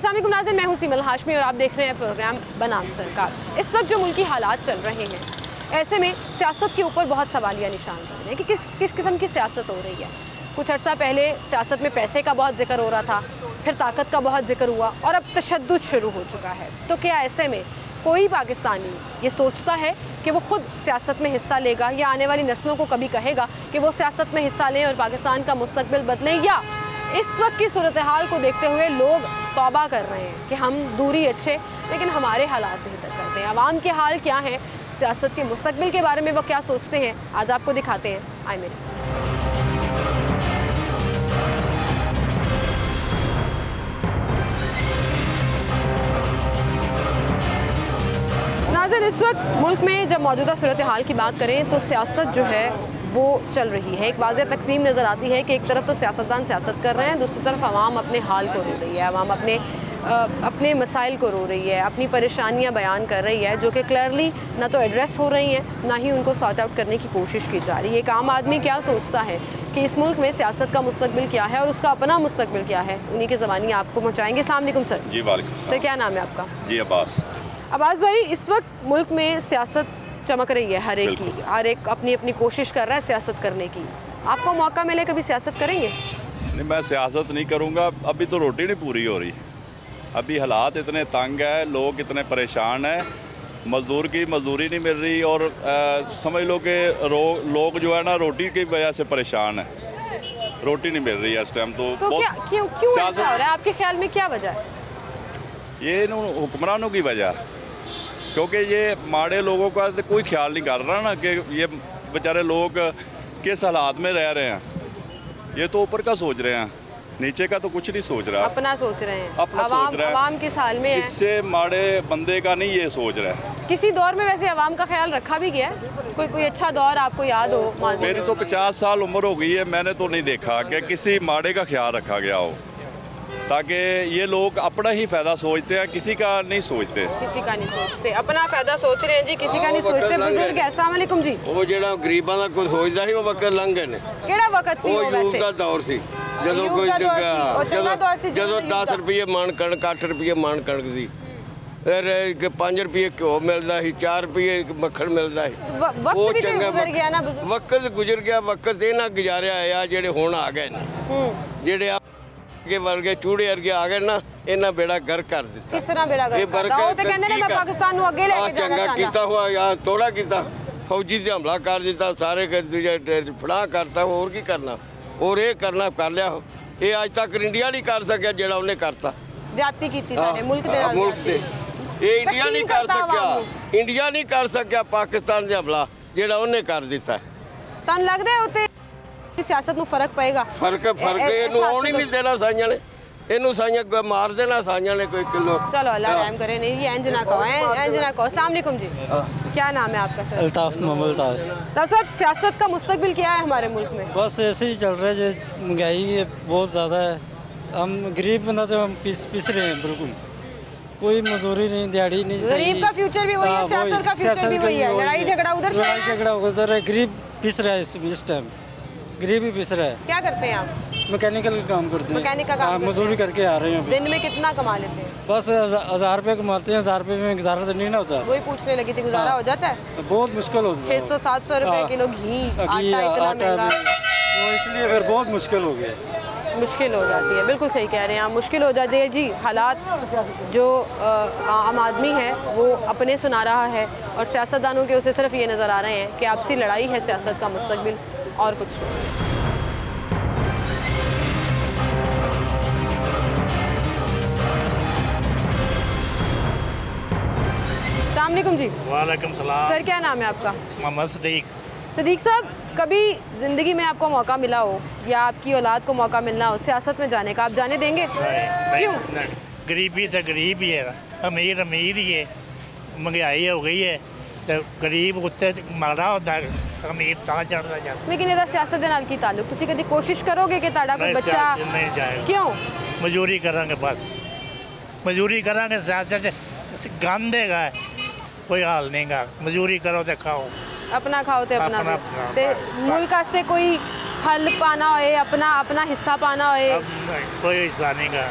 अस्सलाम वालेकुम नाज़रीन, मैं हूं सीमल हाशमी और आप देख रहे हैं प्रोग्राम बनाम सरकार। इस वक्त जो मुल्की हालात चल रहे हैं, ऐसे में सियासत के ऊपर बहुत सवालिया निशान बन रहे हैं कि किस किस्म की सियासत हो रही है। कुछ अर्सा पहले सियासत में पैसे का बहुत जिक्र हो रहा था, फिर ताकत का बहुत जिक्र हुआ और अब तशद्दुद शुरू हो चुका है। तो क्या ऐसे में कोई पाकिस्तानी ये सोचता है कि वो खुद सियासत में हिस्सा लेगा या आने वाली नस्लों को कभी कहेगा कि वो सियासत में हिस्सा लें और पाकिस्तान का मुस्तकबिल बदलें, या इस वक्त की सूरत हाल को देखते हुए लोग तौबा कर रहे हैं कि हम दूरी अच्छे लेकिन हमारे हालात बेहतर करते हैं। अवाम के हाल क्या है, सियासत के मुस्तकबिल के बारे में वो क्या सोचते हैं, आज आपको दिखाते हैं। आए मेरे साथ। नाज़रीन, इस वक्त मुल्क में जब मौजूदा सूरत हाल की बात करें तो सियासत जो है वो चल रही है। एक वाज़ेह तकसीम नज़र आती है कि एक तरफ तो सियासतदान सियासत कर रहे हैं, दूसरी तरफ आवाम अपने हाल को रो रही है, आवाम अपने मसाइल को रो रही है, अपनी परेशानियां बयान कर रही है, जो कि क्लियरली ना तो एड्रेस हो रही हैं, ना ही उनको सॉर्ट आउट करने की कोशिश की जा रही है। एक आम आदमी क्या सोचता है कि इस मुल्क में सियासत का मुस्तकबिल क्या है और उसका अपना मुस्तकबिल क्या है, उन्हीं की ज़बानी आपको पहुँचाएंगे। अस्सलाम वालेकुम सर। जी वालेकुम सर, क्या नाम है आपका? जी अब्बास। अब्बास भाई, इस वक्त मुल्क में सियासत चमक रही है, हर एक अपनी अपनी कोशिश कर रहा है सियासत करने की। आपको मौका मिले कभी सियासत करेंगे? नहीं, मैं सियासत नहीं करूँगा। अभी तो रोटी नहीं पूरी हो रही, अभी हालात इतने तंग है, लोग इतने परेशान हैं, मज़दूर की मजदूरी नहीं मिल रही और समझ लो कि लोग जो है ना रोटी की वजह से परेशान है, रोटी नहीं मिल रही है इस टाइम। तो क्यों ऐसा हो रहा है आपके ख्याल में, क्या वजह है? ये हुक्मरानों की वजह, क्योंकि ये माड़े लोगों का तो कोई ख्याल नहीं कर रहा ना कि ये बेचारे लोग किस हालात में रह रहे हैं। ये तो ऊपर का सोच रहे हैं, नीचे का तो कुछ नहीं सोच रहा, अपना सोच रहे हैं, अपना सोच रहा है। अवाम किस हाल में है, इससे माड़े बंदे का नहीं ये सोच रहा है। किसी दौर में वैसे अवाम का ख्याल रखा भी गया है? कोई अच्छा दौर आपको याद हो? मेरी तो 50 साल उम्र हो गई है, मैंने तो नहीं देखा कि किसी माड़े का ख्याल रखा गया हो, ताकि ये लोग अपना ही फ़ायदा सोचते हैं, किसी का नहीं सोचते। किसी का नहीं सोचते, अपना फ़ायदा सोच रहे हैं जी, किसी का नहीं सोचते। बुजुर्ग, अस्सलाम वालेकुम जी। वो ਜਿਹੜਾ ਗਰੀਬਾਂ ਦਾ ਕੁਝ ਸੋਚਦਾ ਸੀ ਉਹ ਵਕਤ ਲੰਘ ਗਏ ਨੇ। ਕਿਹੜਾ ਵਕਤ ਸੀ ਉਹ? ਯੂਥ ਦਾ ਦੌਰ ਸੀ ਜਦੋਂ ਕੋਈ ਜਦੋਂ 10 ਰੁਪਏ ਮਣ ਕਣਕ, 8 ਰੁਪਏ ਮਣ ਕਣਕ ਸੀ, ਫਿਰ 5 ਰੁਪਏ ਘਿਓ ਮਿਲਦਾ ਸੀ, 4 ਰੁਪਏ ਮੱਖਣ ਮਿਲਦਾ ਸੀ। ਉਹ ਚੰਗਾ ਵਕਤ ਗੁਜ਼ਰ ਗਿਆ, ਵਕਤ ਇਹ ਨਾ ਗੁਜ਼ਾਰਿਆ ਆ ਜਿਹੜੇ ਹੁਣ ਆ ਗਏ ਨੇ, ਜਿਹੜੇ के वर्गे चूड़े वर्गे आ गए ना, इन्हें बेड़ा घर कर दिता। किस तरह बेड़ा घर करता? वो तो कहने मैं पाकिस्तान को आगे लेके जाना चाहता। किता हुआ यार थोड़ा किता, फौजी से हमला कर दिता, सारे फड़ा करता, और की करना, और ये करना कर लिया। ये आज तक इंडिया नहीं कर सकिया जेड़ा उन्हें करता, जाती की सारे मुल्क दे ये इंडिया नहीं कर सकिया, इंडिया नहीं कर सकिया पाकिस्तान से हमला जेड़ा उन्हें कर दिता। तन लगदा है उते सियासत में फर्क पेगा? फर्क इनू आउण ही नहीं देना साइयां ने, इनू साइयां मार देना साइयां ने कोई किलो। चलो अल्लाह रहम करे। नहीं, ये इंज ना कहो, इंज ना कहो। अस्सलाम वालेकुम जी, क्या नाम है आपका? सर अल्ताफ मोहम्मद अल्ताफ। तो सर, सियासत का मुस्तकबिल क्या है हमारे मुल्क में? बस ऐसे ही चल रहा है, महंगाई बहुत ज़्यादा है, हम गरीब बंदा तो हम पिस रहे हैं बिल्कुल, कोई मजदूरी नहीं, दिहाड़ी नहीं। गरीब का फ्यूचर भी वही है, सियासत का फ्यूचर भी वही है, लड़ाई झगड़ा उधर है, गरीब पिस रहा है इस टाइम, गरीब ही पिस रहा है। क्या करते हैं आप? मैकेनिकल काम करते हैं। मैकेनिकल काम मजदूरी करके आ रहे हैं। दिन में कितना कमा लेते हैं? बस 1000 रुपये कमाते हैं, 1000 रुपये में गुजारा तो नहीं ना होता। वही पूछने लगी थी, गुजारा हो जाता है? बहुत मुश्किल होता है। 600-700 रुपए किलो घी, आटा, तो इसलिए फिर बहुत मुश्किल हो गया, मुश्किल हो जाती है। बिल्कुल सही कह रहे हैं आप, मुश्किल हो जाती है जी। हालात जो आम आदमी है वो अपने सुना रहा है और सियासतदानों के उसे सिर्फ ये नज़र आ रहे हैं कि आपसी लड़ाई है सियासत का मुस्तकबिल, और कुछ नहीं। अस्सलाम वालेकुम जी। वालेकुम सलाम। सर, क्या नाम है आपका? मोहम्मद सदीक। सदीक साहब, कभी ज़िंदगी में आपको मौका मिला हो या आपकी औलाद को मौका मिलना हो सियासत में जाने का, आप जाने देंगे? क्यों? गरीबी तो गरीब ही है, अमीर अमीर ही है, महंगाई हो गई है, तो गरीब उत्ते माड़ा होता है, अमीर ता चढ़ता जाता। लेकिन ਇਹਦਾ ਸਿਆਸਤ ਦੇ ਨਾਲ ਕੀ ਤਾਲੁਕ? ਤੁਸੀਂ ਕਦੀ ਕੋਸ਼ਿਸ਼ ਕਰੋਗੇ ਕਿ ਤੁਹਾਡਾ ਕੋਈ ਬੱਚਾ? नहीं जाएगा। क्यों? मजदूरी करांगे, बस मजदूरी करांगे, सियासत गंद देगा, कोई हाल नहीं गा। मजदूरी करो तो खाओ, अपना खाओ तो अपना ते मुल्क वास्ते कोई हल पाना होए, अपना हिस्सा पाना होए? कोई हिस्सा नहीं गा,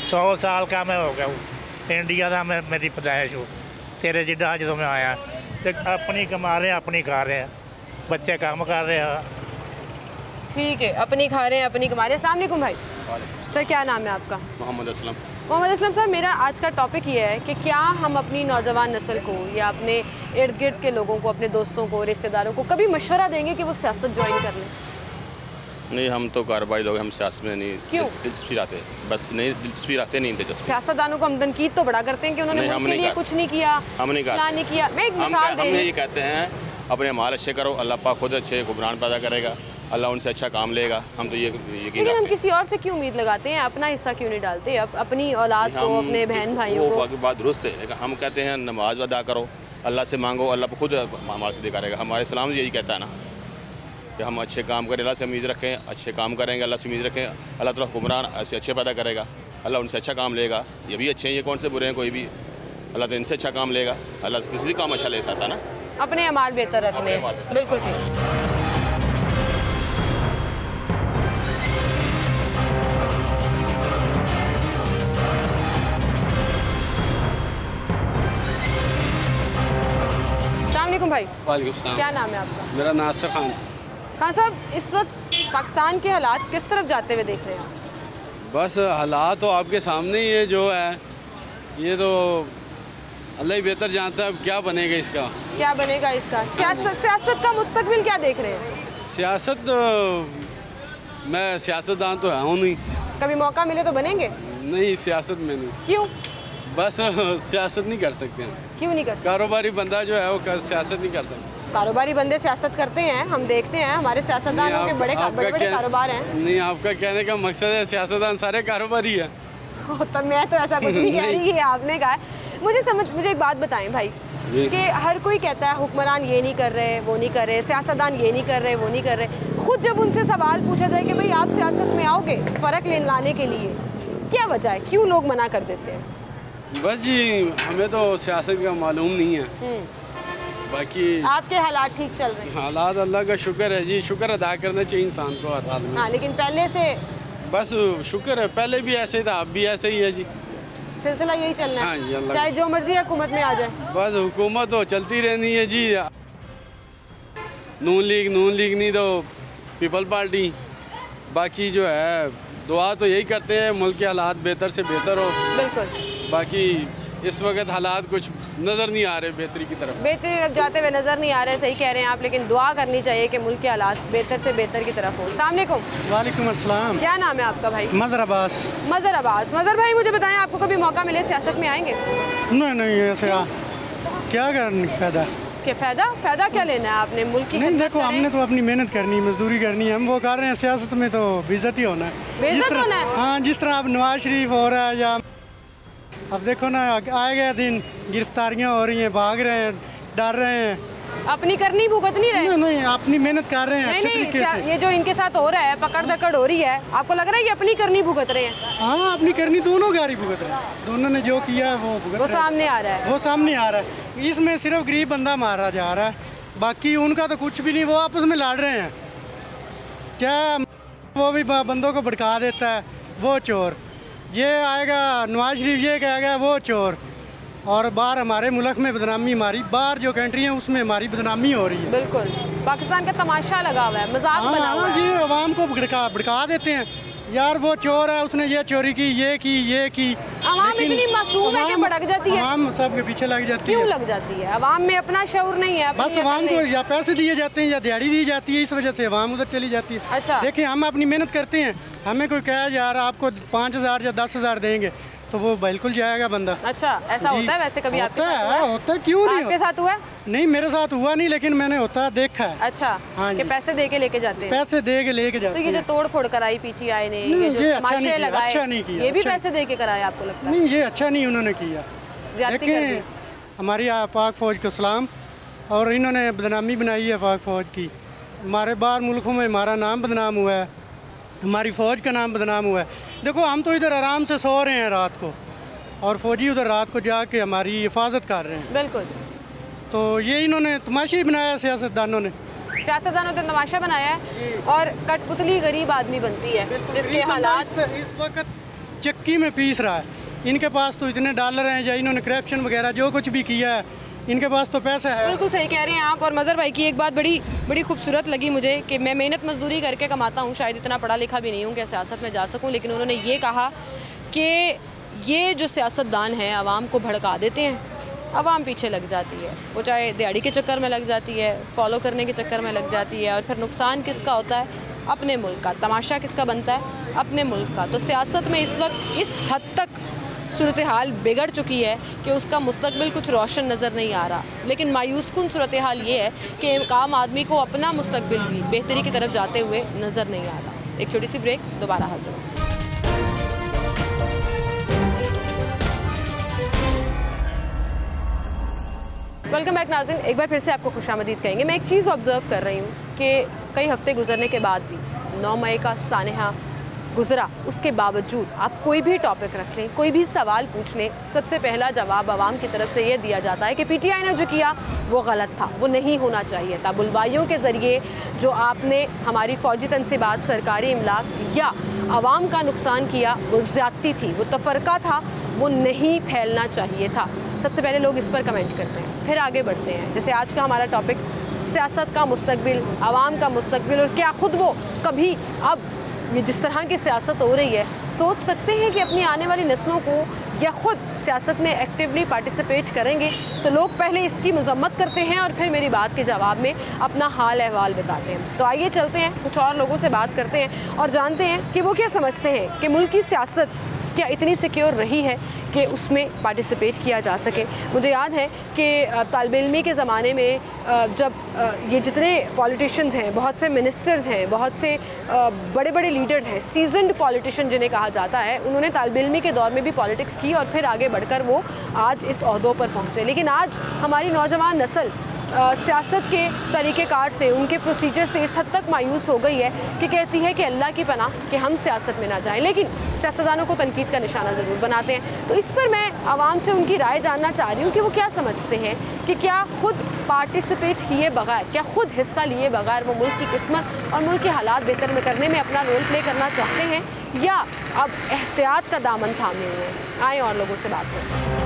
100 साल का मैं हो गया हूँ, इंडिया का मैं मेरी पैदाइश हो, तेरे जिड्डा जो मैं आया तो अपनी कमा रहे हैं अपनी खा रहे हैं, बच्चे काम कर रहे हैं। ठीक है, अपनी खा रहे हैं अपनी कमा रहे हैं। अस्सलाम वालेकुम भाई। सर क्या नाम है आपका? मोहम्मद असलम। मोहम्मद असलम सर, मेरा आज का टॉपिक ये है कि क्या हम अपनी नौजवान नस्ल को या अपने इर्द गिर्द के लोगों को, अपने दोस्तों को, रिश्तेदारों को कभी मशवरा देंगे कि वो सियासत ज्वाइन कर लें? नहीं, हम तो कारोबारी लोग, हम सियासत में नहीं क्यों? दिलचस्पी रखते, बस नहीं दिलचस्पी रखते, नहीं दिलचस्पी। सियासतदानों को हम तनकीद तो बड़ा करते हैं कि उन्होंने मुल्क के लिए कुछ नहीं किया, हम नहीं नहीं किया। मैं एक मिसाल दे हम रही यही कहते हैं अपने अमाल अच्छे करो, अल्लाह पाक खुद अच्छे हुक्मरान पैदा करेगा, अल्लाह उनसे अच्छा काम लेगा। हम तो ये यकीन लेकिन हम रखते हैं। किसी और से क्यों उम्मीद लगाते हैं? अपना हिस्सा क्यों नहीं डालते? अपनी औलाद को, अपने बहन भाइयों वो को। बात दुरुस्त है, लेकिन हम कहते हैं नमाज अदा करो, अल्लाह से मांगो, अल्लाह खुद हमारे से करेगा। हमारे इस्लाम यही कहता है ना कि हम अच्छे काम करें, अल्लाह से उम्मीद रखें, अच्छे काम करेंगे, अल्लाह से उम्मीद रखें, अल्लाह ताला हुक्मरान ऐसे अच्छे पैदा करेगा, अल्लाह उनसे अच्छा काम लेगा। ये भी अच्छे हैं, ये कौन से बुरे हैं? कोई भी अल्लाह तो इनसे अच्छा काम लेगा, अल्लाह किसी काम अच्छा ले सकता है ना। अपने अमाल बेहतर रखने, बिल्कुल ठीक। भाई वालेकुम सलाम। क्या नाम है आपका? मेरा नासिर खान। खान साहब, इस वक्त पाकिस्तान के हालात किस तरफ जाते हुए देख रहे हैं? बस हालात तो आपके सामने ही है, जो है ये तो अल्लाह ही बेहतर जानता है अब क्या बनेगा इसका। क्या बनेगा इसका? सियासत का मुस्तकबिल क्या देख रहे हैं? सियासत मैं सियासतदान तो हूँ नहीं। कभी मौका मिले तो बनेंगे? नहीं, सियासत में नहीं। क्यों? बस सियासत नहीं कर सकते हैं। क्यों नहीं कर सकते? कारोबारी बंदा जो है वो सियासत नहीं कर सकता। कारोबारी बंदे सियासत करते हैं, हम देखते हैं हमारे सियासतदानों के बड़े बड़े कारोबार हैं। नहीं, आपका कहने का मकसद है सियासतदान सारे कारोबारी है? तो मैं तो ऐसा कुछ नहीं कह रही, आपने कहा। मुझे एक बात बताएं भाई कि हर कोई कहता है हुक्मरान ये नहीं कर रहे, वो नहीं कर रहे, सियासतदान ये नहीं कर रहे, वो नहीं कर रहे। खुद जब उनसे सवाल पूछा जाए कि भाई आप सियासत में आओगे फ़र्क लाने के लिए, क्या वजह है, क्यों लोग मना कर देते हैं? बस जी, हमें तो सियासत का मालूम नहीं है। बाकी आपके हालात ठीक चल रहे हैं? हालात अल्लाह का शुक्र है जी, शुक्र अदा करना चाहिए इंसान को हर हाल में। हाँ, लेकिन पहले से बस शुक्र है, पहले भी ऐसे था, अब भी ऐसे ही है जी। सिलसिला यही चलना है? हाँ जी, अल्लाह चाहे जो मर्जी हुकूमत में आ जाए। बस हुकूमत तो चलती रहनी है जी। नून लीग नहीं तो पीपल पार्टी। बाकी जो है दुआ तो यही करते हैं मुल्क के हालात बेहतर से बेहतर हो। बिल्कुल। बाकी इस वक्त हालात कुछ नज़र नहीं आ रहे बेहतरी की तरफ। बेहतरी अब जाते हुए नज़र नहीं आ रहे, सही कह रहे हैं आप, लेकिन दुआ करनी चाहिए कि मुल्क के हालात बेहतर से बेहतर की तरफ हो। अस्सलाम वालेकुम। वालेकुम अस्सलाम। क्या नाम है आपका भाई? मज़र अब्बास। मज़र अब्बास। मज़र भाई, मुझे बताएं, आपको कभी मौका मिले सियासत में आएंगे? नहीं ऐसे क्या करने फ़ायदा? क्या फ़ायदा क्या लेना है आपने? मुल्क की नहीं, देखो हमने तो अपनी मेहनत करनी, मजदूरी करनी है, हम वो कर रहे हैं। सियासत में तो बेइज्जती होना है, बेइज्जत होना है? हाँ, जिस तरह अब नवाज शरीफ हो रहा है, या अब देखो ना आए गए दिन गिरफ्तारियाँ हो रही हैं, भाग रहे हैं, डर रहे हैं। अपनी करनी भुगत नहीं रहे? नहीं, अपनी मेहनत कर रहे हैं अच्छे तरीके से। ये जो इनके साथ हो रहा है, पकड़ दकड़ हो रही है, आपको लग रहा है ये अपनी करनी भुगत रहे हैं? हाँ, अपनी करनी दोनों गारी भुगत रहे हैं, दोनों ने जो किया है वो भुगत वो सामने आ रहा है। वो सामने आ रहा है। इसमें सिर्फ गरीब बंदा मारा जा रहा है, बाकी उनका तो कुछ भी नहीं, वो आपस में लड़ रहे हैं। क्या वो भी बंदों को भड़का देता है, वो चोर, ये आएगा नवाज शरीफ ये कहेगा वो चोर, और बाहर हमारे मुल्क में बदनामी, हमारी बाहर जो कंट्री है उसमें हमारी बदनामी हो रही है। बिल्कुल, पाकिस्तान का तमाशा लगा हुआ है, मजाक बना हुआ है। ये अवाम को भड़का देते हैं, यार वो चोर है, उसने ये चोरी की, ये की। अवाम इतनी मासूम है कि भड़क जाती है। अवाम सबके पीछे लग जाती है। क्यों लग जाती है? अवाम में अपना शऊर नहीं है। बस अवाम को या पैसे दिए जाते हैं या दिहाड़ी दी जाती है, इस वजह से अवाम उधर चली जाती है। अच्छा। देखिए, हम अपनी मेहनत करते हैं, हमें कोई कहे यार आपको 5,000 या 10,000 देंगे, तो वो बिल्कुल जाएगा बंदा। अच्छा, ऐसा होता है वैसे कभी आपके साथ? होता है, क्यों नहीं? आपके साथ हुआ? नहीं, मेरे साथ हुआ नहीं, लेकिन मैंने होता देखा है। अच्छा, हाँ, कि पैसे दे के लेके जाते हैं? पैसे दे के लेके जाते हैं। तो ये जो तोड़ फोड़ कराई पीटीआई ने, ये जो अच्छा नहीं किया, ये भी पैसे दे के कराया, आपको लगता है? नहीं, ये अच्छा नहीं उन्होंने किया। देखिए, हमारी पाक फौज को सलाम, और इन्होंने बदनामी बनाई है पाक फौज की। हमारे बाहर मुल्कों में हमारा नाम बदनाम हुआ है, हमारी फ़ौज का नाम बदनाम हुआ है। देखो, हम तो इधर आराम से सो रहे हैं रात को, और फौजी उधर रात को जाके हमारी हिफाजत कर रहे हैं। बिल्कुल। तो ये इन्होंने तमाशा ही बनाया, सियासतदानों ने तमाशा बनाया है, और कठपुतली गरीब आदमी बनती है, जिसके हालात इस वक्त चक्की में पीस रहा है। इनके पास तो इतने डॉलर हैं या इन्होंने करप्शन वगैरह जो कुछ भी किया है, इनके पास तो पैसा है। बिल्कुल सही कह रहे हैं आप। और मज़हर भाई की एक बात बड़ी खूबसूरत लगी मुझे कि मैं मेहनत मजदूरी करके कमाता हूँ, शायद इतना पढ़ा लिखा भी नहीं हूँ कि सियासत में जा सकूँ, लेकिन उन्होंने ये कहा कि ये जो सियासतदान हैं आवाम को भड़का देते हैं, आवाम पीछे लग जाती है, वो चाहे दिहाड़ी के चक्कर में लग जाती है, फॉलो करने के चक्कर में लग जाती है, और फिर नुकसान किसका होता है? अपने मुल्क का। तमाशा किसका बनता है? अपने मुल्क का। तो सियासत में इस वक्त इस हद तक सूरत हाल बिगड़ चुकी है कि उसका मुस्तकबिल कुछ रोशन नज़र नहीं आ रहा। लेकिन मायूस कुन सूरत हाल ये है कि एक आम आदमी को अपना मुस्तकबिल भी बेहतरी की तरफ जाते हुए नज़र नहीं आ रहा। एक छोटी सी ब्रेक, दोबारा हाजिर हूँ। वेलकम बैक नाज़रीन, एक बार फिर से आपको खुशामदीद कहेंगे। मैं एक चीज़ ऑब्ज़र्व कर रही हूँ कि कई हफ्ते गुजरने के बाद भी 9 मई का सानहा गुजरा, उसके बावजूद आप कोई भी टॉपिक रख लें, कोई भी सवाल पूछ लें, सबसे पहला जवाब आवाम की तरफ से ये दिया जाता है कि पीटीआई ने जो किया वो गलत था, वो नहीं होना चाहिए था। बुलवाइयों के ज़रिए जो आपने हमारी फ़ौजी तनसीबात, सरकारी इमलाक या आवाम का नुकसान किया, वो ज़्यादती थी, वो तफरका था, वो नहीं फैलना चाहिए था। सबसे पहले लोग इस पर कमेंट करते हैं, फिर आगे बढ़ते हैं। जैसे आज का हमारा टॉपिक सियासत का मुस्तकबिल, आवाम का मुस्तकबिल, और क्या ख़ुद वो कभी अब ये जिस तरह की सियासत हो रही है सोच सकते हैं कि अपनी आने वाली नस्लों को या ख़ुद सियासत में एक्टिवली पार्टिसिपेट करेंगे? तो लोग पहले इसकी मजम्मत करते हैं और फिर मेरी बात के जवाब में अपना हाल अहवाल बताते हैं। तो आइए चलते हैं, कुछ और लोगों से बात करते हैं और जानते हैं कि वो क्या समझते हैं कि मुल्क की सियासत क्या इतनी सिक्योर रही है कि उसमें पार्टिसिपेट किया जा सके। मुझे याद है कि तालिब इल्मी के ज़माने में जब ये जितने पॉलिटिशियंस हैं, बहुत से मिनिस्टर्स हैं, बहुत से बड़े बड़े लीडर्स हैं, सीजन्ड पॉलिटिशियन जिन्हें कहा जाता है, उन्होंने तालिब इल्मी के दौर में भी पॉलिटिक्स की और फिर आगे बढ़कर वो आज इस ओहदों पर पहुँचे। लेकिन आज हमारी नौजवान नस्ल सियासत के तरीक़ेकार से, उनके प्रोसीजर से इस हद तक मायूस हो गई है कि कहती है कि अल्लाह की पनाह कि हम सियासत में ना जाएं, लेकिन सियासतदानों को तनकीद का निशाना ज़रूर बनाते हैं। तो इस पर मैं आवाम से उनकी राय जानना चाह रही हूँ कि वो क्या समझते हैं कि क्या ख़ुद पार्टिसिपेट किए बगैर, क्या ख़ुद हिस्सा लिए बगैर वो मुल्क की किस्मत और मुल्क के हालात बेहतर में करने में अपना रोल प्ले करना चाहते हैं, या अब एहतियात का दामन थामे हुए हैं। आए और लोगों से बात करें।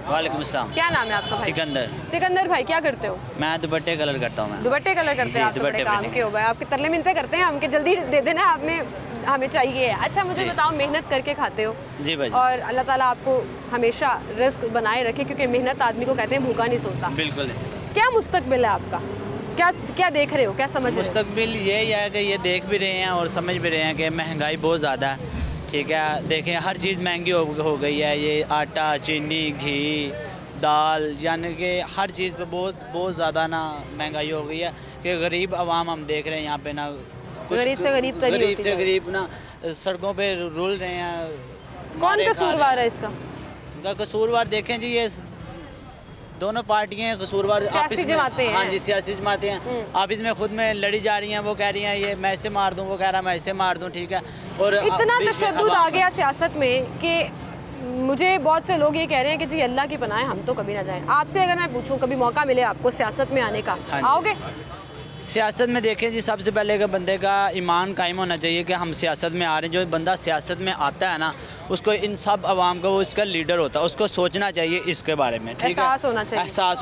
वालेकुम अस्सलाम। क्या नाम है आपका भाई? सिकंदर। सिकंदर भाई क्या करते हो? मैं दुपट्टे कलर करता हूँ। दुपट्टे कलर करते हैं आप? दुपट्टे काम के हो गए, आपके तरले मिलते करते हैं, हमके जल्दी दे देना, आपने हमें चाहिए। अच्छा मुझे बताओ, मेहनत करके खाते हो जी भाई, और अल्लाह ताला आपको हमेशा रिस्क बनाए रखे, क्योंकि मेहनत आदमी को कहते हैं भूखा नहीं सोता। बिल्कुल। क्या मुस्तकबिल है आपका? क्या देख रहे हो, क्या समझ रहे हो? मुस्तकबिल यही है कि ये देख भी रहे हैं और समझ भी रहे हैं कि महंगाई बहुत ज़्यादा है, ठीक है। देखें हर चीज़ महंगी हो गई है, ये आटा, चीनी, घी, दाल, यानी कि हर चीज़ पे बहुत ज़्यादा ना महंगाई हो गई है कि गरीब आवाम हम देख रहे हैं यहाँ पे ना, गरीब से गरीब ना सड़कों पे रुल रहे हैं। कौन कसूरवार है इसका? कसूरवार देखें जी, ये दोनों पार्टियां कसूरवार आपस में, हाँ जी, सियासी जमातें हैं, आपस में खुद में लड़ी जा रही हैं। वो कह रही हैं ये मैं इसे मार दूं, वो कह रहा मैं इसे मार दूं, ठीक है। और इतना तशद्दुद आ गया सियासत में कि मुझे बहुत से लोग ये कह रहे हैं कि जी अल्लाह की पनाह हम तो कभी ना जाएं। आपसे अगर मैं पूछूं कभी मौका मिले आपको सियासत में आने का, आओगे? सियासत में देखें जी, सबसे पहले का बंदे का ईमान कायम होना चाहिए कि हम सियासत में आ रहे हैं। जो बंदा सियासत में आता है ना, उसको इन सब आवाम का वो इसका लीडर होता है, उसको सोचना चाहिए इसके बारे में, ठीक है। एहसास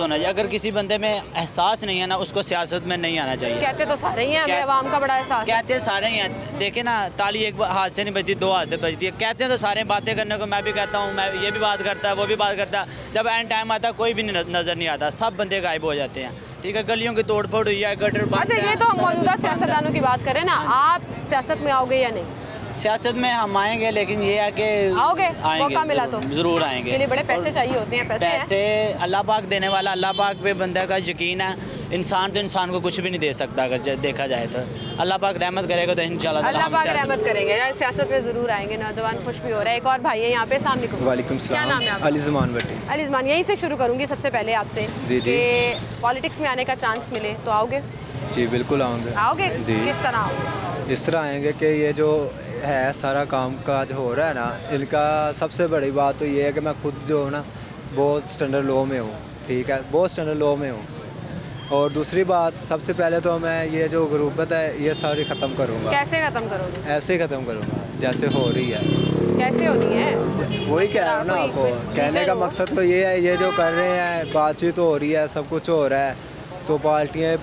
होना चाहिए। अगर किसी बंदे में एहसास नहीं है ना, उसको सियासत में नहीं आना चाहिए। कहते तो सारे ही हैं, आवाम का बड़ा एहसास कहते सारे ही हैं। देखे ना, ताली एक हाथ से नहीं बजती, 2 हाथ से बजती है। कहते हैं तो सारे बातें करने को, मैं भी कहता हूँ, मैं ये भी बात करता है, वो भी बात करता है। जब एंड टाइम आता कोई भी नज़र नहीं आता, सब बंदे गायब हो जाते हैं, ठीक है। गलियों की तोड़ फोड़ हुई है, गटर बंद है। अच्छा ये तो हम मौजूदा सियासतदानों की बात करें ना, आप सियासत में आओगे या नहीं? सियासत में हम आएंगे, लेकिन ये है कि आओगे, मौका मिला तो ज़रूर आएंगे। इसके लिए बड़े पैसे चाहिए होते हैं। पैसे अल्लाह पाक देने वाला, अल्लाह पाक पे बंदे का यकीन है। इंसान तो इंसान को कुछ भी नहीं दे सकता, अगर देखा जाए तो। अल्लाह पाक रहमत करेगा तो इंशाल्लाह अल्लाह पाक रहमत करेंगे, सियासत में ज़रूर आएंगे। नौजवान खुश भी हो रहा है। एक और भाई है यहाँ पे, सामने। वालेकुम सलाम। क्या नाम है आपका? अलीज़मान भट्टी। अलीज़मान, यहीं से शुरू करूँगी सबसे पहले आपसे कि पॉलिटिक्स में आने का चांस मिले तो आओगे? जी बिल्कुल आऊँगे। आओगे जी? किस तरह आओगे? इस तरह आएंगे कि ये जो है सारा काम काज हो रहा है ना, इनका सबसे बड़ी बात तो ये है कि मैं खुद जो है ना बहुत स्टैंडर्ड लो में हूँ, ठीक है, बहुत स्टैंडर्ड लो में हूँ। और दूसरी बात, सबसे पहले तो मैं ये जो गुर्बत है ये सारी ख़त्म करूँगा। कैसे ख़त्म करोगे? ऐसे ही ख़त्म करूँगा जैसे हो रही है। कैसे होनी है? वही कह रहा हूँ ना आपको, कहने का मकसद तो ये है, ये जो कर रहे हैं, बातचीत हो रही है, सब कुछ हो रहा है, तो पार्टियाँ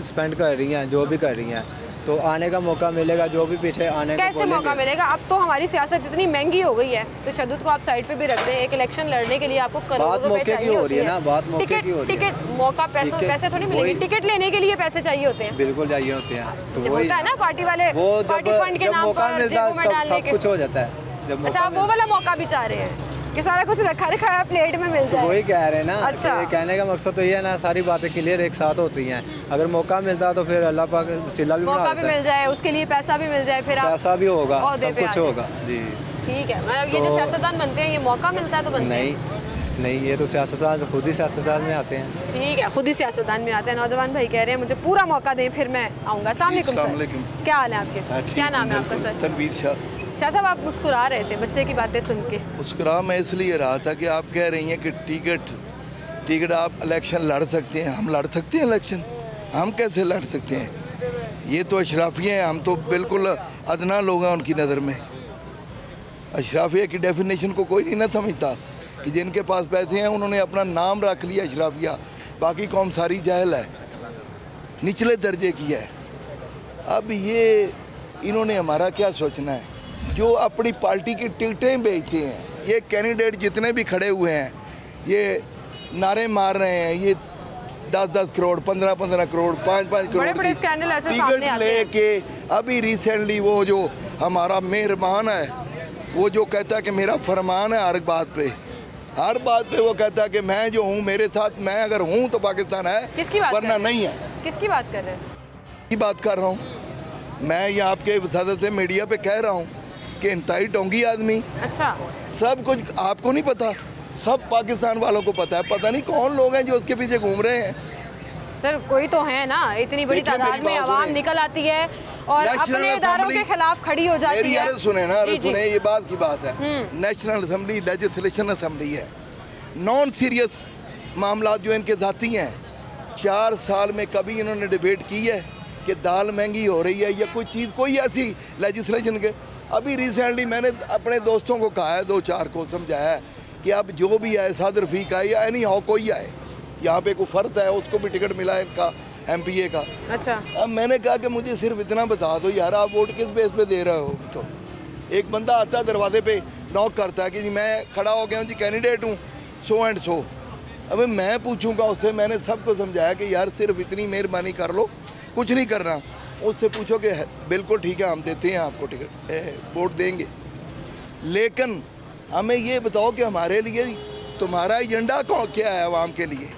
स्पेंड कर रही हैं जो भी कर रही हैं, तो आने का मौका मिलेगा, जो भी पीछे आने का कैसे मौका मिलेगा? अब तो हमारी सियासत इतनी महंगी हो गई है, तो तशद्दुद को आप साइड पे भी रख दें। एक इलेक्शन लड़ने के लिए आपको बात मौके की हो रही है ना, बात मौके की हो रही है। टिकट मौका पैसे थोड़ी मिलेंगे, टिकट लेने के लिए पैसे चाहिए होते हैं। बिल्कुल चाहिए होते हैं, तो वही होता है ना पार्टी वाले, पार्टी फंड के नाम पर जेबों में डालने के, सब कुछ हो जाता है। अच्छा, आप वो वाला मौका भी चाह रहे हैं कि सारा कुछ रखा रखा प्लेट में मिल जाए? वही कह रहे हैं ना। अच्छा, कहने का मकसद तो ये है ना, सारी बातें क्लियर एक साथ होती हैं। अगर मौका मिलता तो फिर अल्लाह पाक वसीला भी बना देता है। मौका भी मिल जाए, उसके लिए पैसा भी मिल जाए, फिर पैसा भी होगा, सब कुछ होगा जी। ठीक है, मतलब ये जो सियासतदान बनते हैं, ये मौका मिलता है तो बनते हैं? नहीं, ये तो सियासतदान खुद ही सियासतदान में आते हैं। ठीक है, खुद ही सियासतदान में आते हैं। नौजवान भाई कह रहे हैं मुझे पूरा मौका दें फिर मैं आऊँगा। अस्सलाम वालेकुम, क्या हाल है आपके? क्या नाम है आपका सर? तनवीर शाह। शाह साहब, आप मुस्कुरा रहे थे बच्चे की बातें सुन के। मुस्कुरा मैं इसलिए रहा था कि आप कह रही हैं कि टिकट आप इलेक्शन लड़ सकते हैं। हम लड़ सकते हैं इलेक्शन? हम कैसे लड़ सकते हैं? ये तो अशराफिया हैं, हम तो बिल्कुल अदना लोग हैं उनकी नज़र में। अशराफिया की डेफिनेशन को कोई नहीं ना समझता कि जिनके पास पैसे हैं उन्होंने अपना नाम रख लिया अशराफिया, बाकी कौम सारी जाहिल है, निचले दर्जे की है। अब ये इन्होंने हमारा क्या सोचना है? जो अपनी पार्टी की टिकटें बेचते हैं, ये कैंडिडेट जितने भी खड़े हुए हैं, ये नारे मार रहे हैं, ये 10-10 करोड़, 15-15 करोड़, 5-5 करोड़ टिकट लेके। अभी रिसेंटली वो जो हमारा मेहरबान है, वो जो कहता है कि मेरा फरमान है हर बात पे वो कहता है कि मैं जो हूँ, मेरे साथ मैं अगर हूँ तो पाकिस्तान है, वरना नहीं है। किसकी बात कर रहे हैं? की बात कर रहा हूँ मैं, ये आपके वसादत से मीडिया पे कह रहा हूँ कि इंतहाई ढोंगी आदमी। अच्छा, सब कुछ आपको नहीं पता, सब पाकिस्तान वालों को पता है। पता नहीं कौन लोग हैं जो उसके पीछे घूम रहे हैं। सर, कोई तो है ना, इतनी बड़ी तादाद में आवाम निकल आती है और अपने इदारों के खिलाफ खड़ी हो जाती है। अरे सुने ना, अरे सुने, ये बात की बात है। नेशनल असम्बली लेजिस्लेशन असम्बली है, नॉन सीरियस मामला जो इनके जाती हैं। 4 साल में कभी इन्होंने डिबेट की है कि दाल महंगी हो रही है या कोई चीज़, कोई ऐसी लेजिस्लेशन के? अभी रिसेंटली मैंने अपने दोस्तों को कहा है, 2-4 को समझाया है कि अब जो भी आए, साद रफ़ीक आए या एनी हाउ कोई आए, यहाँ पे कोई फ़र्द है, उसको भी टिकट मिला है इनका MPA का। अच्छा, अब मैंने कहा कि मुझे सिर्फ इतना बता दो यार, आप वोट किस बेस पे दे रहे हो उनको? एक बंदा आता है दरवाजे पे नॉक करता है कि जी मैं खड़ा हो गया हूँ जी, कैंडिडेट हूँ, सो एंड सो। अब मैं पूछूंगा उससे, मैंने सबको समझाया कि यार सिर्फ इतनी मेहरबानी कर लो, कुछ नहीं करना। उससे पूछो कि बिल्कुल ठीक है, हम देते हैं आपको टिकट, वोट देंगे, लेकिन हमें ये बताओ कि हमारे लिए तुम्हारा एजेंडा क्या है आवाम के लिए?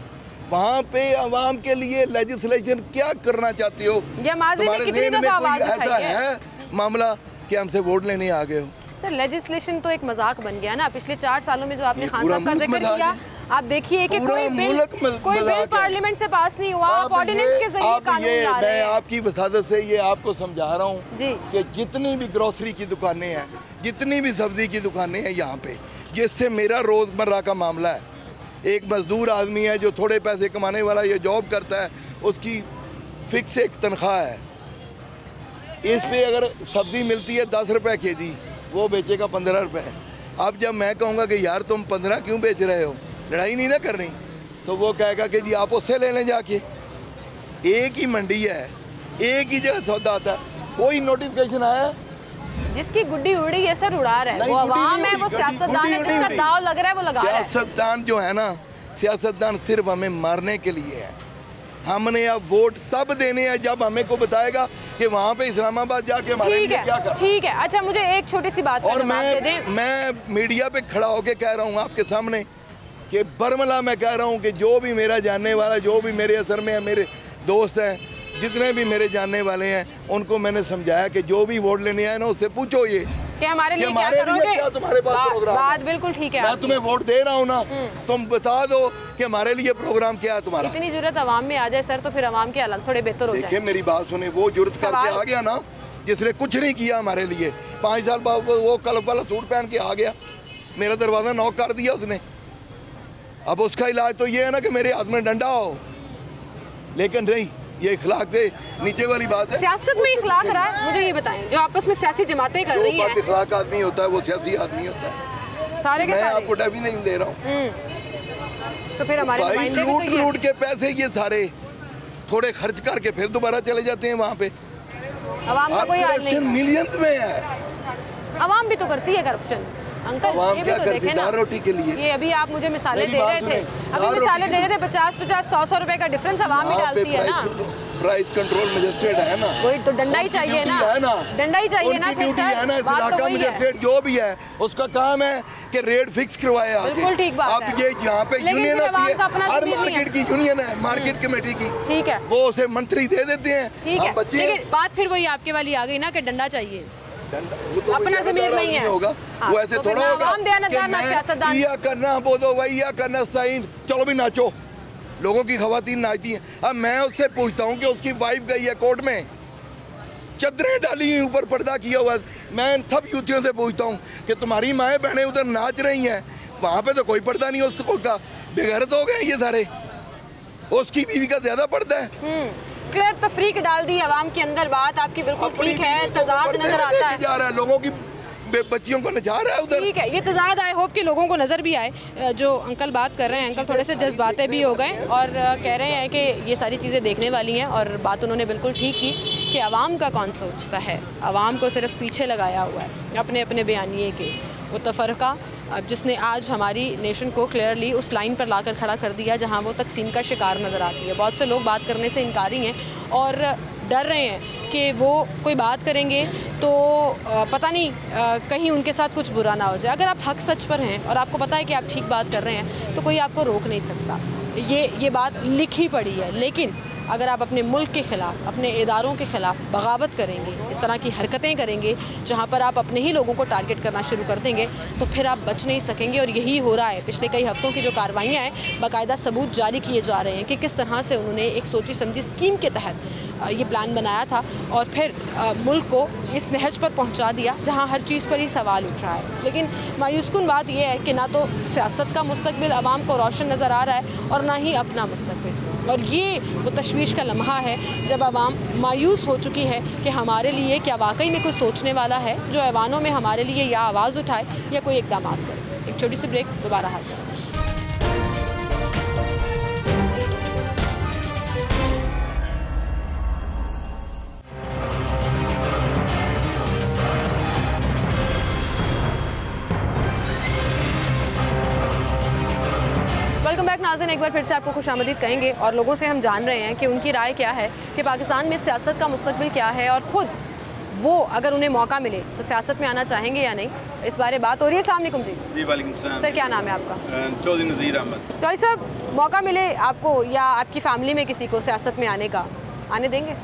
वहाँ पे आवाम के लिए लेजिस्लेशन क्या करना चाहते हो? तुम्हारे ज़हन में कोई ऐसा है मामला कि हमसे वोट लेने आ गए हो? सर, लेजिस्लेशन तो एक मजाक बन गया ना। पिछले 4 सालों में जो आपने खान साहब का जिक्र किया, आप देखिए कि कोई बिल पार्लियामेंट से पास नहीं हुआ, आप ऑर्डिनेंस के जरिए कानून ला रहे हैं। मैं आपकी वसादत से ये आपको समझा रहा हूँ कि जितनी भी ग्रोसरी की दुकानें हैं, जितनी भी सब्जी की दुकानें हैं यहाँ पे, जिससे मेरा रोज़मर्रा का मामला है, एक मजदूर आदमी है जो थोड़े पैसे कमाने वाला, ये जॉब करता है, उसकी फिक्स एक तनख्वाह है। इस पे अगर सब्ज़ी मिलती है 10 रुपये केजी, वो बेचेगा 15 रुपये। अब जब मैं कहूँगा कि यार तुम 15 क्यों बेच रहे हो, लड़ाई नहीं ना करनी, तो वो कहेगा कि जी आप उससे ले लें जाके। एक ही मंडी है, एक ही जगह सौदा आता है। कोई नोटिफिकेशन आया? जिसकी गुड्डी उड़ी है सर उड़ा रहा है, वो अवाम है, वो सियासतदान है, जिसका दाव लग रहा है वो लगा रहा है। सियासतदान जो है ना, सियासतदान सिर्फ हमें मारने के लिए है। हमने अब वोट तब देने हैं जब हमें को बताएगा कि वहाँ पे इस्लामाबाद जाके हमारे लिए क्या करना। ठीक है, अच्छा मुझे एक छोटी सी बात और मैं मीडिया पे खड़ा होके कह रहा हूँ आपके सामने कि बरमला मैं कह रहा हूँ कि जो भी मेरा जानने वाला, जो भी मेरे असर में है, मेरे दोस्त हैं, जितने भी मेरे जानने वाले हैं, उनको मैंने समझाया कि जो भी वोट लेने आए ना उससे पूछो ये कि हमारे लिए क्या करोगे। क्या तुम्हारे पास प्रोग्राम? बात बिल्कुल ठीक है। मैं तुम्हें वोट दे रहा हूँ ना, तुम बता दो कि हमारे लिए प्रोग्राम क्या है तुम्हारा। इतनी जरूरत आवाम में आ जाए सर, तो फिर आवाम के हालात थोड़े बेहतर हो जाए। देखिए मेरी बात सुने, वो जुर्त करके आ गया ना जिसने कुछ नहीं किया हमारे लिए। 5 साल बाद वो कलफ वाला सूट पहन के आ गया, मेरा दरवाज़ा नॉक कर दिया उसने। अब उसका इलाज तो ये है ना कि मेरे हाथ में डंडा हो, लेकिन नहीं, ये इखलाक से नीचे वाली बात है। सियासत में इखलाक रहा है, मुझे ये बताएं, जो आपस में सियासी जमातें कर रही हैं, इखलाक आदमी होता है वो सियासी आदमी होता है। सारे के मैं सारे आपको डेफिनेशन दे रहा हूँ। तो फिर हमारे भाई लूट के पैसे ये सारे थोड़े खर्च करके फिर दोबारा चले जाते हैं वहाँ पे। अवाम का कोई हाल नहीं, मिलियंस में है। अवाम भी तो करती है करप्शन अंकल, ये भी तो देखें ना। रोटी के लिए ये अभी आप मुझे मिसालें दे रहे थे, अभी मिसालें दे रहे थे, 50-50, 100-100 रुपए का डिफरेंस अवाम भी डालती है ना। प्राइस कंट्रोल मजिस्ट्रेट है ना, वही तो डंडा ही चाहिए ना, डंडा ही चाहिए ना। ड्यूटी है ना, इस इलाका मजिस्ट्रेट जो भी है उसका काम है कि रेट फिक्स करवाए। बिल्कुल ठीक बात है। अब ये यहाँ पे यूनियन आती है, हर मार्केट की यूनियन है, मार्केट कमेटी की, ठीक है, वो उसे मंथली दे देते हैं। ठीक है, लेकिन बात फिर वही आपके वाली आ गई ना कि डंडा चाहिए, अपना ज़मीर नहीं है होगा। वो ऐसे थोड़ा होगा कि या करना बोलो वही या करना साइन, चलो भी नाचो, लोगों की खवातीन नाचती हैं। अब मैं उससे पूछता हूँ कि उसकी वाइफ गई है कोर्ट में, चद्दरें डाली हुई, ऊपर पर्दा किया हुआ, मैं सब यूथियों से पूछता हूँ कि तुम्हारी माएँ बहनें उधर नाच रही हैं, वहाँ पे तो कोई पर्दा नहीं उसका, बेगैरत हो गए ये सारे, उसकी बीवी का ज्यादा पर्दा है। क्लियर तफरीक डाल दी आवाम के अंदर, बात आपकी बिल्कुल ठीक है, तजाद नजर आता है, जा रहा है लोगों की बच्चियों को नचा रहा है उधर। ठीक है, ये तजाद आई होप कि लोगों को नज़र भी आए। जो अंकल बात कर रहे हैं, अंकल थोड़े से जज्बाते भी हो गए और कह रहे हैं कि ये सारी चीज़ें देखने वाली हैं, और बात उन्होंने बिल्कुल ठीक की कि आवाम का कौन सोचता है, आवाम को सिर्फ पीछे लगाया हुआ है अपने अपने बयानिए के। वो तफरका जिसने आज हमारी नेशन को क्लियरली उस लाइन पर लाकर खड़ा कर दिया जहाँ वो तकसीम का शिकार नज़र आती है। बहुत से लोग बात करने से इनकारी हैं और डर रहे हैं कि वो कोई बात करेंगे तो पता नहीं कहीं उनके साथ कुछ बुरा ना हो जाए। अगर आप हक सच पर हैं और आपको पता है कि आप ठीक बात कर रहे हैं तो कोई आपको रोक नहीं सकता। ये बात लिखी पड़ी है, लेकिन अगर आप अपने मुल्क के ख़िलाफ़, अपने इदारों के ख़िलाफ़ बगावत करेंगे, इस तरह की हरकतें करेंगे जहाँ पर आप अपने ही लोगों को टारगेट करना शुरू कर देंगे, तो फिर आप बच नहीं सकेंगे। और यही हो रहा है। पिछले कई हफ्तों की जो कार्रवाइयाँ हैं, बाकायदा सबूत जारी किए जा रहे हैं कि किस तरह से उन्होंने एक सोची समझी स्कीम के तहत ये प्लान बनाया था और फिर मुल्क को इस नहज पर पहुँचा दिया जहाँ हर चीज़ पर ही सवाल उठ रहा है। लेकिन मायूसकुन बात यह है कि ना तो सियासत का मुस्तकबिल आवाम को रोशन नज़र आ रहा है और ना ही अपना मुस्तकबिल। और ये वो तशवीश का लम्हा है जब आवाम मायूस हो चुकी है कि हमारे लिए क्या वाकई में कोई सोचने वाला है जो ऐवानों में हमारे लिए या आवाज़ उठाए या कोई इकदाम करे। एक छोटी सी ब्रेक, दोबारा हाजिर। वेलकम बैक नाज़रीन, एक बार फिर से आपको खुशामदीद कहेंगे और लोगों से हम जान रहे हैं कि उनकी राय क्या है कि पाकिस्तान में सियासत का मुस्तकबिल क्या है और ख़ुद वो अगर उन्हें मौका मिले तो सियासत में आना चाहेंगे या नहीं। इस बारे बात हो रही है। अस्सलाम वालेकुम जी। वालेकुम सलाम। सर क्या नाम है आपका? चौधरी नज़ीर अहमद। चौधरी साहब, मौका मिले आपको या आपकी फैमिली में किसी को सियासत में आने का, आने देंगे?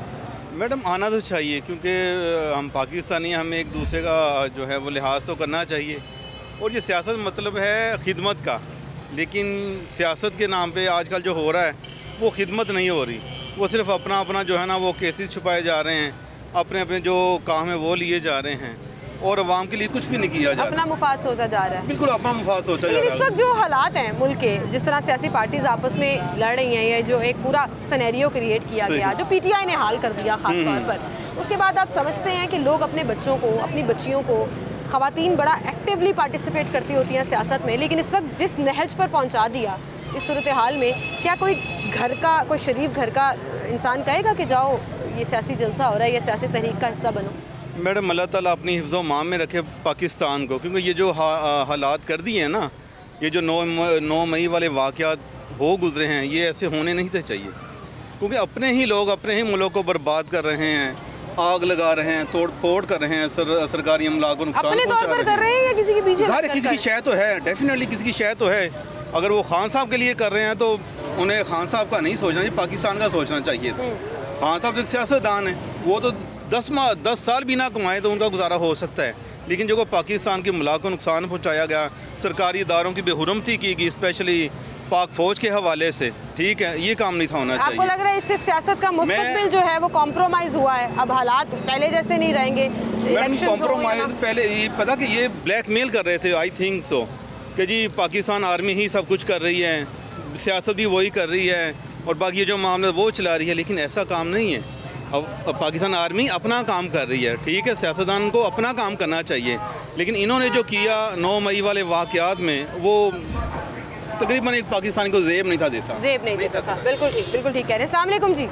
मैडम आना तो चाहिए क्योंकि हम पाकिस्तानी, हमें एक दूसरे का जो है वो लिहाज तो करना चाहिए। और ये सियासत मतलब है खिदमत का, लेकिन सियासत के नाम पे आजकल जो हो रहा है वो खिदमत नहीं हो रही, वो सिर्फ अपना अपना जो है ना वो केसेस छुपाए जा रहे हैं, अपने अपने जो काम है वो लिए जा रहे हैं और अवाम के लिए कुछ भी नहीं किया जा रहा, अपना मुफाद सोचा जा रहा है। बिल्कुल अपना मुफाद सोचा जा रहा है। इस वक्त जो हालात हैं मुल्क के, जिस तरह सियासी पार्टीज आपस में लड़ रही हैं, ये जो एक पूरा सिनेरियो क्रिएट किया गया, जो PTI ने हाल कर दिया खास तौर पर, उसके बाद आप समझते हैं कि लोग अपने बच्चों को, अपनी बच्चियों को, ख़वातीन बड़ा एक्टिवली पार्टिसिपेट करती होती हैं सियासत में, लेकिन इस वक्त जिस नहज पर पहुंचा दिया इस सूरत हाल में, क्या कोई घर का, कोई शरीफ घर का इंसान कहेगा कि जाओ ये सियासी जलसा हो रहा है, ये सियासी तहरीक का हिस्सा बनो? मैडम अल्लाह ताला अपनी हिफ्ज़ व मान में रखे पाकिस्तान को, क्योंकि ये जो हालात कर दिए हैं ना, ये जो 9 मई वाले वाक़यात हो गुजरे हैं, ये ऐसे होने नहीं थे चाहिए, क्योंकि अपने ही लोग अपने ही मुल्क को बर्बाद कर रहे हैं, आग लगा रहे हैं, तोड़ फोड़ कर रहे हैं, सरकारी अमला को नुकसान पहुँचा रहे हैं। या किसी के पीछे ज़ाहिर किसी की शय तो है, डेफिनेटली किसी की शय तो है। अगर वो खान साहब के लिए कर रहे हैं तो उन्हें खान साहब का नहीं सोचना चाहिए, पाकिस्तान का सोचना चाहिए था। खान साहब एक सियासतदान है, वो तो 10 साल भी ना कमाए तो उनका गुजारा हो सकता है, लेकिन जो पाकिस्तान के मुल्क को नुकसान पहुँचाया गया, सरकारी इदारों की बेहुरमती की गई, स्पेशली पाक फौज के हवाले से, ठीक है, ये काम नहीं था होना चाहिए। आपको लग रहा है इससे सियासत का मुस्तकबिल जो है वो कॉम्प्रोमाइज़ हुआ है, अब हालात पहले जैसे नहीं रहेंगे? कॉम्प्रोमाइज़ पहले ये पता कि ये ब्लैकमेल कर रहे थे, आई थिंक सो, कि जी पाकिस्तान आर्मी ही सब कुछ कर रही है, सियासत भी वही कर रही है और बाकी जो मामला वो चला रही है, लेकिन ऐसा काम नहीं है। अब पाकिस्तान आर्मी अपना काम कर रही है, ठीक है, सियासतदान को अपना काम करना चाहिए, लेकिन इन्होंने जो किया 9 मई वाले वाक़यात में, वो तकरीबन एक पाकिस्तानी को ज़ेब नहीं था देता। ज़ेब नहीं देता था, बिल्कुल ठीक कह रहे हैं। अस्सलाम वालेकुम जी,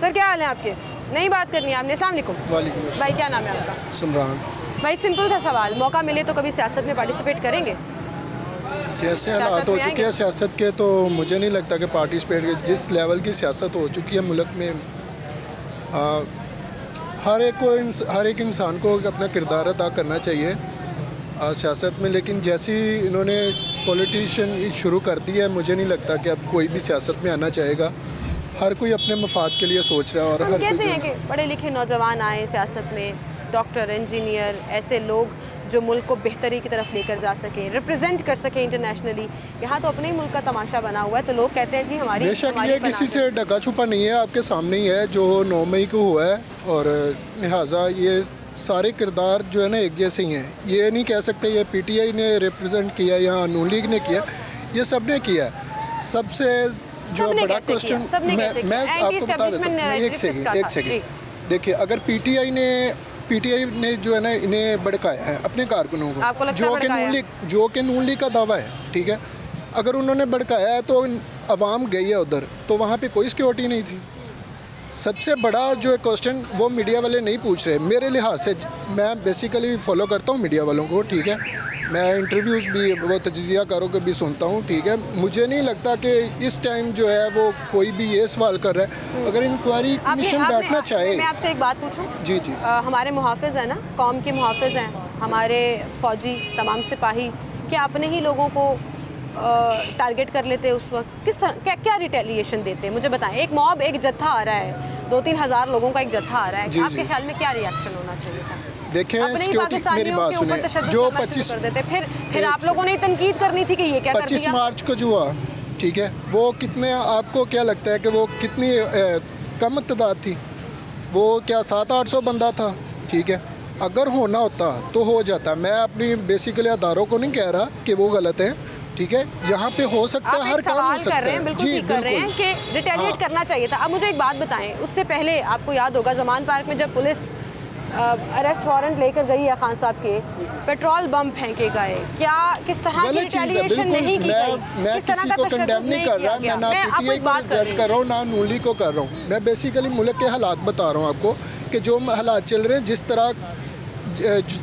सर क्या हाल है आपके? नहीं बात करनी है आपने? अस्सलाम वालेकुम। वालेकुम। भाई क्या नाम है आपका? सुमरान। भाई सिंपल सा सवाल, मौका मिले तो कभी सियासत में पार्टिसिपेट करेंगे? जैसे हालात हो चुके हैं सियासत के, तो मुझे नहीं लगता कि पार्टिसिपेट, जिस लेवल की सियासत हो चुकी है मुल्क में, हर एक इंसान को अपना किरदार अदा करना चाहिए सियासत में, लेकिन जैसी इन्होंने पॉलिटिशियन शुरू कर दी है, मुझे नहीं लगता कि अब कोई भी सियासत में आना चाहेगा। हर कोई अपने मफाद के लिए सोच रहा है और हर कहते हैं कि पढ़े लिखे नौजवान आए सियासत में, डॉक्टर, इंजीनियर, ऐसे लोग जो मुल्क को बेहतरी की तरफ लेकर जा सकें, रिप्रेजेंट कर सकें इंटरनेशनली। यहाँ तो अपने ही मुल्क का तमाशा बना हुआ है, तो लोग कहते हैं जी हमारी बेशक ये किसी से ढका छुपा नहीं है, आपके सामने ही है जो 9 मई को हुआ है, और लिहाजा ये सारे किरदार जो है ना एक जैसे ही हैं। ये नहीं कह सकते ये PTI ने रिप्रेजेंट किया या नून लीग ने किया, ये सब ने किया। सबसे जो बड़ा क्वेश्चन मैं आपको बता देता हूँ, एक सेकेंड देखिए, अगर PTI ने जो है ना इन्हें भड़काया है अपने कारकुनों को, जो कि नून लीग का दावा है, ठीक है, अगर उन्होंने भड़काया है तो अवाम गई है उधर, तो वहाँ पे कोई सिक्योरिटी नहीं थी। सबसे बड़ा जो क्वेश्चन वो मीडिया वाले नहीं पूछ रहे मेरे लिहाज से। मैं बेसिकली फॉलो करता हूँ मीडिया वालों को, ठीक है, मैं इंटरव्यूज़ भी वो तजिया कारों के भी सुनता हूँ, ठीक है। मुझे नहीं लगता कि इस टाइम जो है वो कोई भी ये सवाल कर रहा है। अगर इंक्वायरी कमीशन बैठना चाहे। मैं आपसे एक बात पूछूं? जी जी। हमारे मुहाफ़िज़ हैं ना, कौम के मुहाफ़िज़ हैं हमारे फ़ौजी, तमाम सिपाही, क्या अपने ही लोगों को टारगेट कर लेते उस वक्त? किस तरह क्या रिटेलिएशन देते? मुझे बताएं। एक मॉब, एक जत्था आ रहा है, 2-3 हज़ार लोगों का एक जत्था आ रहा है, आपके ख्याल में क्या रिएक्शन होना चाहिए था? देखें, सिक्योरिटी, मेरी बात सुने, जो 25 कर देते, फिर आप लोगों ने तनकीद करनी थी कि ये क्या कर दिया? 25 मार्च को जो हुआ, ठीक है, वो कितने, आपको क्या लगता है कि वो कितनी कम तादाद थी? वो क्या 700-800 बंदा था, ठीक है। अगर होना होता तो हो जाता। मैं अपनी बेसिकली अदारों को नहीं कह रहा कि वो गलत है, ठीक है, यहाँ पे हो सकता है, हर काम हो सकता है। बिल्कुल ठीक कर रहे हैं कि रिटेलिएट करना चाहिए था। अब मुझे एक बात बताएं, उससे पहले आपको याद होगा ज़मान पार्क में जब पुलिस अरेस्ट वारंट लेकर गई है खान साहब के, पेट्रोल बम फेंके गए, क्या किस तरह की रिटेलिएशन नहीं की गई? मैं किसी को कंडेम नहीं कर रहा, मैं ना PTI को जज कर रहा हूँ ना नून लीग को कर रहा हूँ। मैं बेसिकली मुल्क के हालात बता रहा हूँ आपको कि जो हालात चल रहे हैं, जिस तरह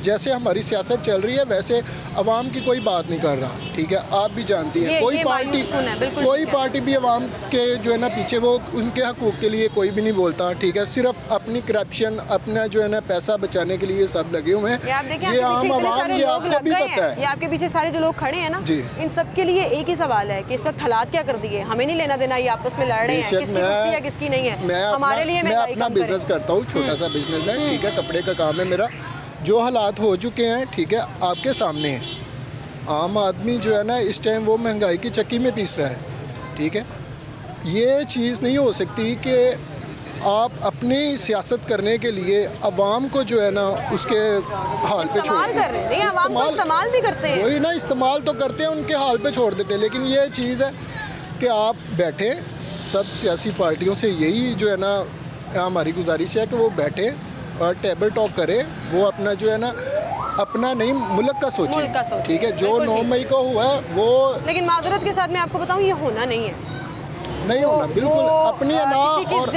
जैसे हमारी सियासत चल रही है वैसे अवाम की कोई बात नहीं कर रहा, ठीक है। आप भी जानती हैं कोई पार्टी भी अवाम के जो है ना पीछे, वो उनके हकूक़ के लिए कोई भी नहीं बोलता, ठीक है। सिर्फ अपनी करप्शन, अपना जो है ना पैसा बचाने के लिए सब लगे हुए हैं। ये आम आवाम, ये आपको भी पता है। ये आपके पीछे सारे जो लोग खड़े हैं ना, इन सब के लिए एक ही सवाल है कि इस वक्त हालात क्या कर दिए? हमें नहीं लेना देना, ये आपस में लड़ रहे हैं, किसकी कुर्सी है किसकी नहीं है। हमारे लिए मैं अपना बिजनेस करता हूँ, छोटा सा बिजनेस है, ठीक है, कपड़े का काम है मेरा। जो हालात हो चुके हैं, ठीक है, आपके सामने हैं। आम आदमी जो है ना इस टाइम वो महंगाई की चक्की में पीस रहा है, ठीक है। ये चीज़ नहीं हो सकती कि आप अपनी सियासत करने के लिए अवाम को जो है ना उसके हाल पे छोड़ दें। इस्तेमाल भी करते हैं, वही ना, इस्तेमाल तो करते हैं, उनके हाल पे छोड़ देते हैं। लेकिन ये चीज़ है कि आप बैठे, सब सियासी पार्टियों से यही जो है ना हमारी गुजारिश है कि वो बैठे और टेबल टॉक करे। वो अपना जो है ना अपना नहीं मुल्क का सोचे, ठीक है। जो 9 मई को हुआ वो, लेकिन माजरत के साथ मैं आपको बताऊं ये होना नहीं है, नहीं होना बिल्कुल। अपनी अना और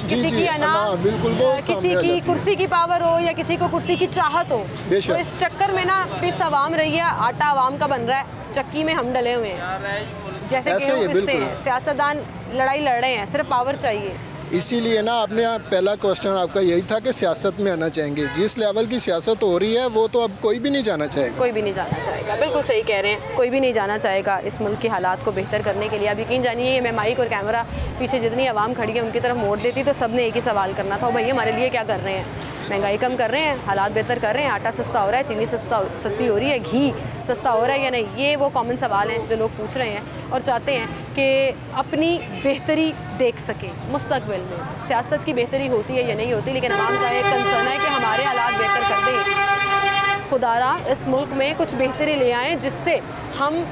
किसी की अना, बिल्कुल, वो किसी की कुर्सी की पावर हो या किसी को कुर्सी की चाहत हो, तो इस चक्कर में ना पिस अवाम रही है, आटा अवाम का बन रहा है, चक्की में हम डले हुए हैं। जैसे गेहूं पिसते हैं, सियासतदान लड़ाई लड़ रहे हैं, सिर्फ पावर चाहिए। इसीलिए ना आपने पहला क्वेश्चन आपका यही था कि सियासत में आना चाहेंगे। जिस लेवल की सियासत हो रही है वो तो अब कोई भी नहीं जाना चाहेगा, कोई भी नहीं जाना चाहेगा। बिल्कुल सही कह रहे हैं, कोई भी नहीं जाना चाहेगा इस मुल्क के हालात को बेहतर करने के लिए। अब यकीन जानिए, मैं माइक और कैमरा पीछे जितनी आवाम खड़ी है उनकी तरफ मोड़ देती तो सब ने एक ही सवाल करना था, भाई हमारे लिए क्या कर रहे हैं? महंगाई कम कर रहे हैं, हालात बेहतर कर रहे हैं, आटा सस्ता हो रहा है, चीनी सस्ती हो रही है, घी सस्ता हो रहा है या नहीं? ये वो कॉमन सवाल हैं जो लोग पूछ रहे हैं और चाहते हैं कि अपनी बेहतरी देख सकें मुस्तकबिल में। सियासत की बेहतरी होती है या नहीं होती, लेकिन आवाम का एक कंसर्न है कि हमारे हालात बेहतर कर दें। खुदारा इस मुल्क में कुछ बेहतरी ले आएँ जिससे हम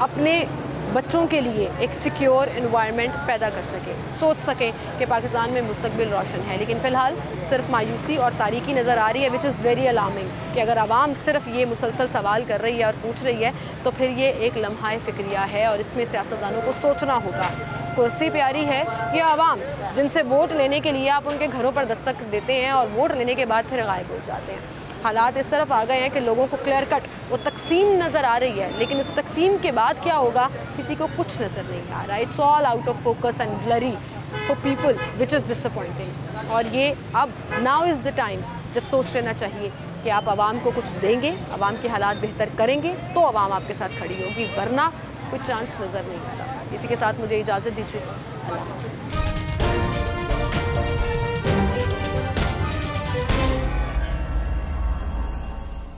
अपने बच्चों के लिए एक सिक्योर एनवायरनमेंट पैदा कर सकें, सोच सकें कि पाकिस्तान में मुस्तकबिल रोशन है। लेकिन फ़िलहाल सिर्फ मायूसी और तारीकी नज़र आ रही है, विच इज़ वेरी अलार्मिंग कि अगर आवाम सिर्फ ये मुसलसल सवाल कर रही है और पूछ रही है तो फिर ये एक लम्हा फ़िक्रिया है और इसमें सियासतदानों को सोचना होगा। कुर्सी प्यारी है या आवाम जिनसे वोट लेने के लिए आप उनके घरों पर दस्तक देते हैं और वोट लेने के बाद फिर गायब हो जाते हैं। हालात इस तरफ आ गए हैं कि लोगों को क्लियर कट वो तकसीम नज़र आ रही है, लेकिन उस तकसीम के बाद क्या होगा किसी को कुछ नज़र नहीं आ रहा। It's all out of focus and blurry for people which is disappointing. और ये अब नाउ इज़ द टाइम जब सोच लेना चाहिए कि आप आवाम को कुछ देंगे, आवाम के हालात बेहतर करेंगे तो आवाम आपके साथ खड़ी होगी, वरना कोई चांस नज़र नहीं आता। इसी के साथ मुझे इजाज़त दीजिए।